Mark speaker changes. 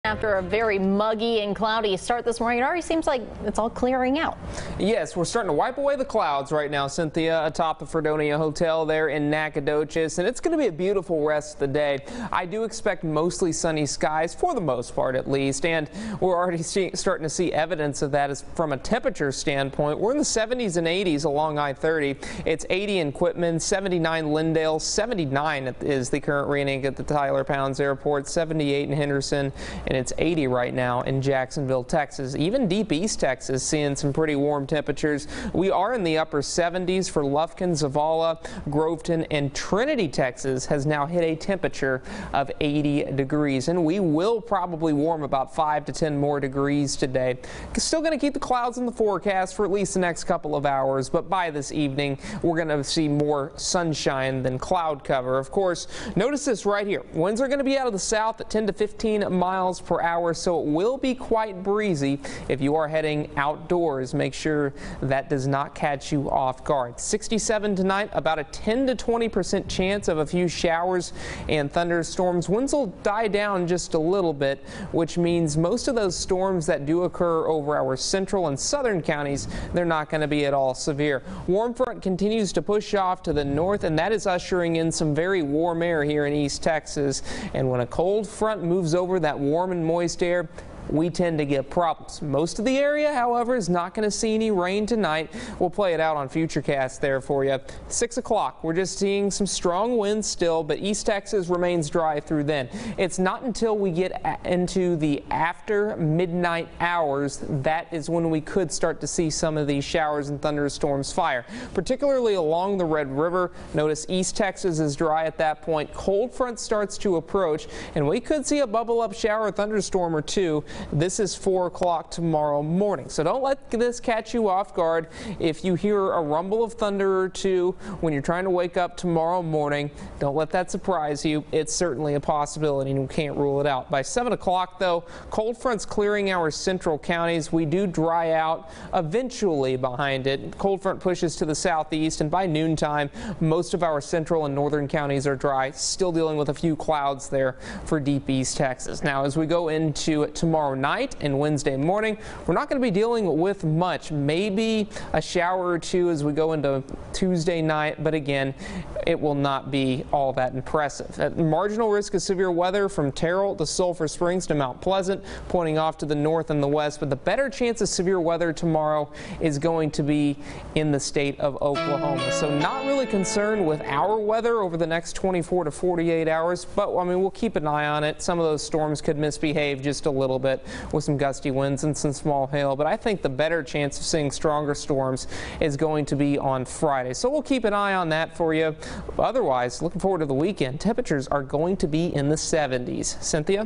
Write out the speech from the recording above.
Speaker 1: After a very muggy and cloudy start this morning, it already seems like it's all clearing out.
Speaker 2: Yes, we're starting to wipe away the clouds right now, Cynthia, atop the Fredonia Hotel there in Nacogdoches, and it's going to be a beautiful rest of the day. I do expect mostly sunny skies, for the most part at least, and we're already starting to see evidence of that from a temperature standpoint. We're in the 70s and 80s along I-30. It's 80 in Quitman, 79 Lindale, 79 is the current reading at the Tyler Pounds Airport, 78 in Henderson, and it's 80 right now in Jacksonville, Texas. Even deep East Texas seeing some pretty warm temperatures. We are in the upper 70s for Lufkin, Zavala, Groveton, and Trinity, Texas has now hit a temperature of 80 degrees. And we will probably warm about 5 to 10 more degrees today. Still going to keep the clouds in the forecast for at least the next couple of hours, but by this evening we're going to see more sunshine than cloud cover. Of course, notice this right here. Winds are going to be out of the south at 10 to 15 miles per hour, so it will be quite breezy. If you are heading outdoors, make sure that does not catch you off guard. 67 tonight, about a 10 to 20% chance of a few showers and thunderstorms. Winds will die down just a little bit, which means most of those storms that do occur over our central and southern counties, they're not going to be at all severe. Warm front continues to push off to the north, and that is ushering in some very warm air here in East Texas. And when a cold front moves over that warm and moist air, we tend to get problems. Most of the area, however, is not going to see any rain tonight. We'll play it out on FUTURECAST there for you. 6 o'clock, we're just seeing some strong winds still, but East Texas remains dry through then. It's not until we get into the after midnight hours that is when we could start to see some of these showers and thunderstorms fire, particularly along the Red River. Notice East Texas is dry at that point. Cold front starts to approach, and we could see a bubble up shower or thunderstorm or two. This is 4 o'clock tomorrow morning, so don't let this catch you off guard. If you hear a rumble of thunder or two when you're trying to wake up tomorrow morning, don't let that surprise you. It's certainly a possibility, and we can't rule it out. By 7 o'clock, though, cold fronts clearing our central counties. We do dry out eventually behind it. Cold front pushes to the southeast, and by noontime, most of our central and northern counties are dry. Still dealing with a few clouds there for deep East Texas. Now, as we go into tomorrow night and Wednesday morning, we're not going to be dealing with much, maybe a shower or two as we go into Tuesday night, but again, it will not be all that impressive. At marginal risk of severe weather from Terrell to Sulphur Springs to Mount Pleasant, pointing off to the north and the west, but the better chance of severe weather tomorrow is going to be in the state of Oklahoma. So not really concerned with our weather over the next 24 to 48 hours, but I mean, we'll keep an eye on it. Some of those storms could misbehave just a little bit with some gusty winds and some small hail, but I think the better chance of seeing stronger storms is going to be on Friday. So we'll keep an eye on that for you. Otherwise, looking forward to the weekend. Temperatures are going to be in the 70s. Cynthia?